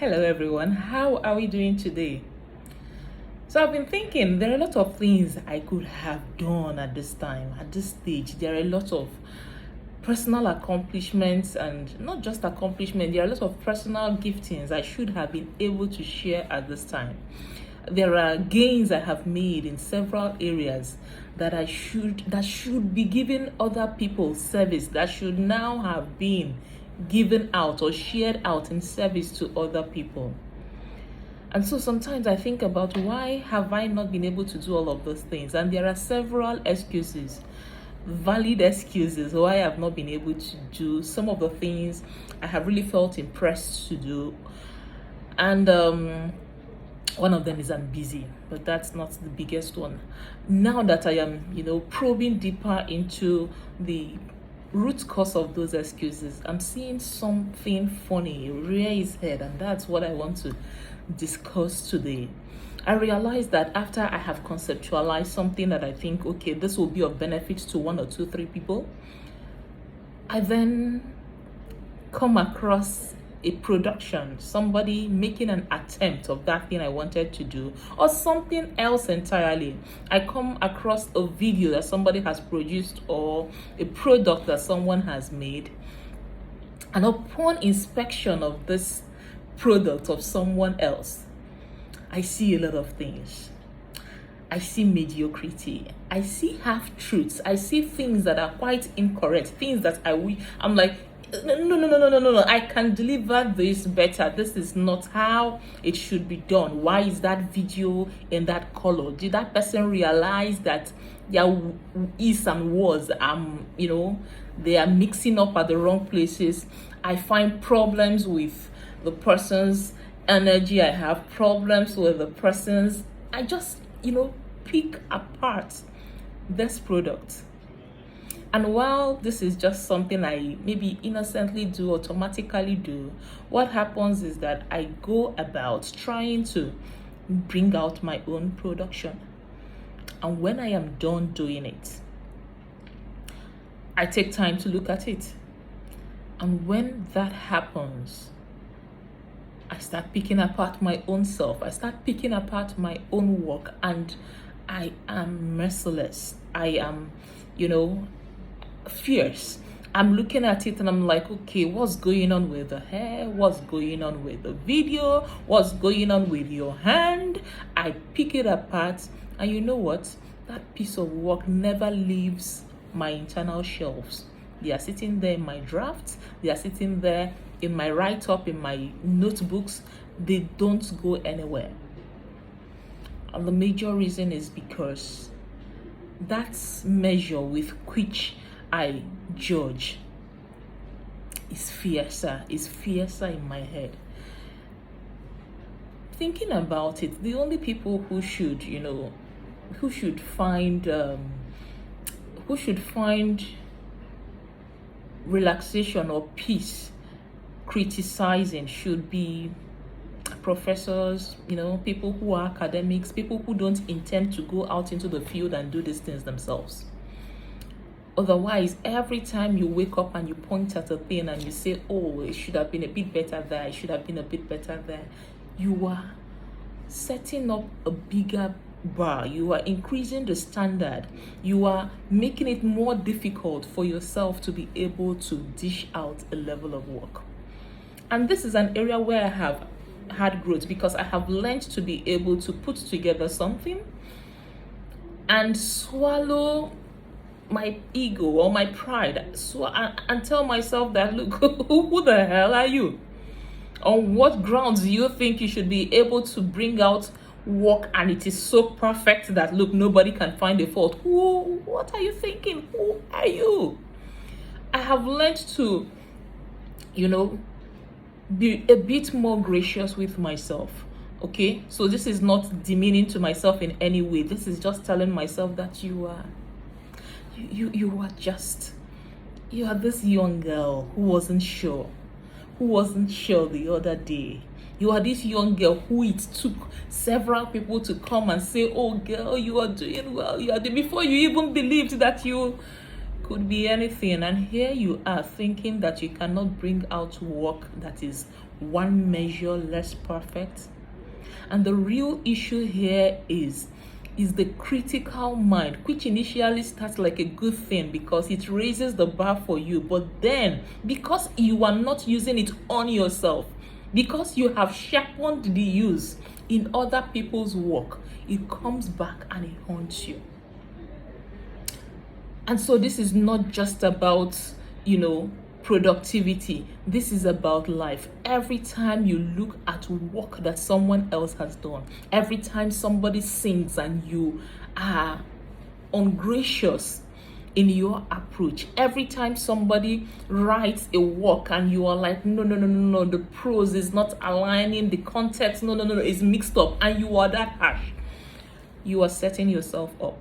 Hello everyone, how are we doing today? So I've been thinking there are a lot of things I could have done at this time, at this stage. There are a lot of personal accomplishments, and not just accomplishments, there are a lot of personal giftings I should have been able to share at this time. There are gains I have made in several areas that should be giving other people service, that should now have been given out or shared out in service to other people. And so sometimes I think about, why have I not been able to do all of those things? And there are several excuses, valid excuses, why I have not been able to do some of the things I have really felt impressed to do. And one of them is I'm busy, but that's not the biggest one. Now that I am, probing deeper into the root cause of those excuses, I'm seeing something funny rear its head, and that's what I want to discuss today. I realized that after I have conceptualized something that I think, okay, this will be of benefit to 1 or 2, 3 people, I then come across a production, somebody making an attempt of that thing I wanted to do, or something else entirely. I come across a video that somebody has produced, or a product that someone has made, and upon inspection of this product of someone else, I see a lot of things. I see mediocrity. I see half-truths. I see things that are quite incorrect, things that I'm like, no, I can deliver this better. This is not how it should be done. Why is that video in that color? Did that person realize that there is and was they are mixing up at the wrong places? I find problems with the person's energy. I have problems with the person's. I just pick apart this product. And while this is just something I maybe innocently do, automatically do, what happens is that I go about trying to bring out my own production. And when I am done doing it, I take time to look at it. And when that happens, I start picking apart my own self. I start picking apart my own work, and I am merciless. I am, fierce. I'm looking at it and I'm like, okay, what's going on with the hair? What's going on with the video? What's going on with your hand? I pick it apart, and you know what? That piece of work never leaves my internal shelves. They are sitting there in my drafts. They are sitting there in my write-up, in my notebooks. They don't go anywhere. And the major reason is because that measure with which I judge is fiercer in my head. Thinking about it, the only people who should find relaxation or peace criticizing should be professors, people who are academics, people who don't intend to go out into the field and do these things themselves. Otherwise, every time you wake up and you point at a thing and you say, oh, it should have been a bit better there, it should have been a bit better there, you are setting up a bigger bar. You are increasing the standard. You are making it more difficult for yourself to be able to dish out a level of work. And this is an area where I have had growth, because I have learned to be able to put together something and swallow my ego or my pride, and tell myself that, look, who the hell are you? On what grounds do you think you should be able to bring out work and it is so perfect that, look, nobody can find a fault? What are you thinking? Who are you? I have learned to, be a bit more gracious with myself. Okay, so this is not demeaning to myself in any way. This is just telling myself that you are this young girl who wasn't sure the other day. You are this young girl who it took several people to come and say, oh girl, you are doing well, before you even believed that you could be anything. And here you are thinking that you cannot bring out work that is one measure less perfect. And the real issue here is the critical mind, which initially starts like a good thing because it raises the bar for you. But then, because you are not using it on yourself, because you have sharpened the use in other people's work, it comes back and it haunts you. And so this is not just about, productivity. This is about life. Every time you look at work that someone else has done, every time somebody sings and you are ungracious in your approach, every time somebody writes a work and you are like, no, the prose is not aligning, the context, no, it's mixed up, and you are that harsh, you are setting yourself up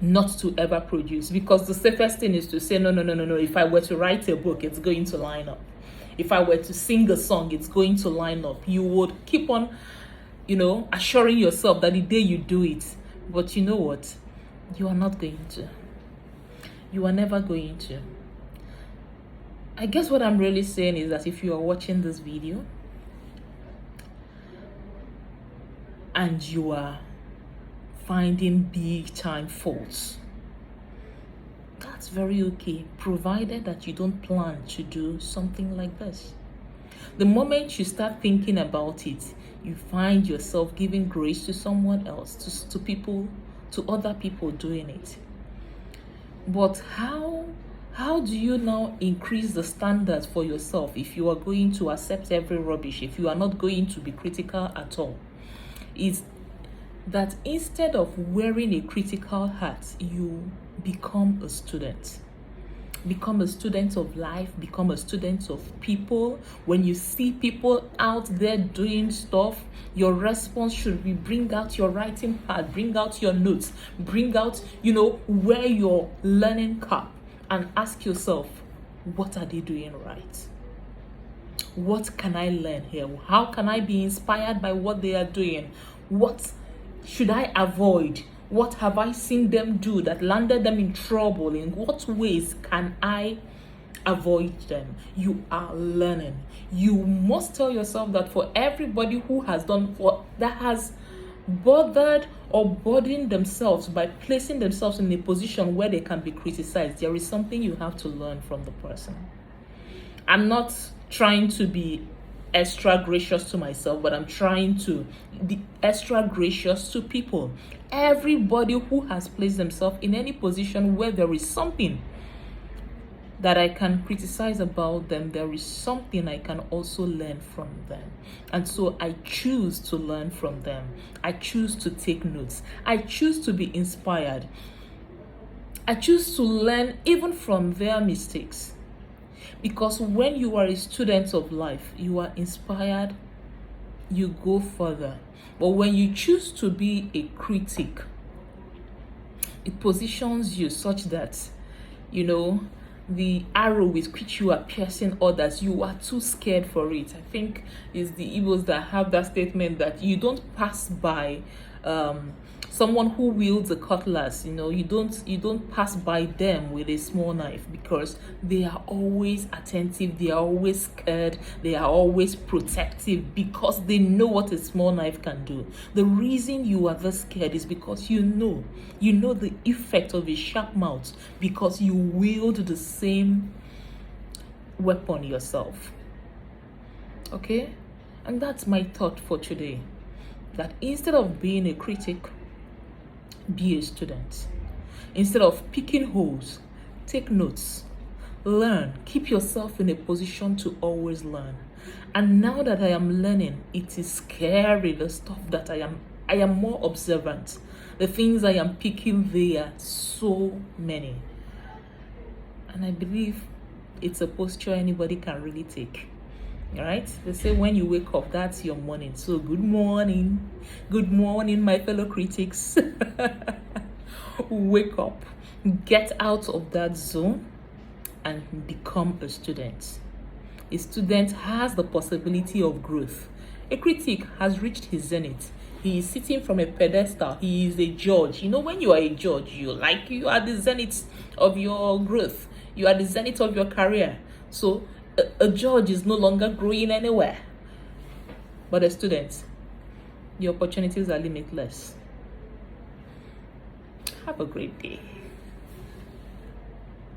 not to ever produce. Because the safest thing is to say, no, if I were to write a book, it's going to line up. If I were to sing a song, it's going to line up. You would keep on, assuring yourself that the day you do it. But you know what? You are not going to. You are never going to. I guess what I'm really saying is that if you are watching this video and you are finding big time faults, that's very okay, provided that you don't plan to do something like this. The moment you start thinking about it, you find yourself giving grace to someone else, to other people doing it. But how do you now increase the standards for yourself if you are going to accept every rubbish, if you are not going to be critical at all? Is that instead of wearing a critical hat, you become a student. Become a student of life, become a student of people. When you see people out there doing stuff, your response should be bring out your writing pad, bring out your notes, bring out, wear your learning cap and ask yourself, what are they doing right? What can I learn here? How can I be inspired by what they are doing? What should I avoid? What have I seen them do that landed them in trouble? In what ways can I avoid them? You are learning. You must tell yourself that for everybody who has that has bothered or burdened themselves by placing themselves in a position where they can be criticized, there is something you have to learn from the person. I'm not trying to be extra gracious to myself, but I'm trying to be extra gracious to people. Everybody who has placed themselves in any position where there is something that I can criticize about them, there is something I can also learn from them. And so I choose to learn from them. I choose to take notes. I choose to be inspired. I choose to learn even from their mistakes. Because when you are a student of life, you are inspired, you go further. But when you choose to be a critic, it positions you such that, the arrow with which you are piercing others, you are too scared for it. I think it's the Igbos that have that statement that you don't pass by someone who wields a cutlass, you don't pass by them with a small knife, because they are always attentive, they are always scared, they are always protective, because they know what a small knife can do. The reason you are this scared is because you know the effect of a sharp mouth, because you wield the same weapon yourself. Okay? And that's my thought for today, that instead of being a critic, be a student. Instead of picking holes, take notes, learn, keep yourself in a position to always learn. And now that I am learning, it is scary, the stuff that I am more observant. The things I am picking, they are so many. And I believe it's a posture anybody can really take. All right, they say when you wake up, that's your morning. So good morning, my fellow critics. Wake up, get out of that zone and become a student. A student has the possibility of growth. A critic has reached his zenith. He is sitting from a pedestal. He is a judge. When you are a judge, you are the zenith of your growth. You are the zenith of your career. So a judge is no longer growing anywhere. But the students, the opportunities are limitless. Have a great day.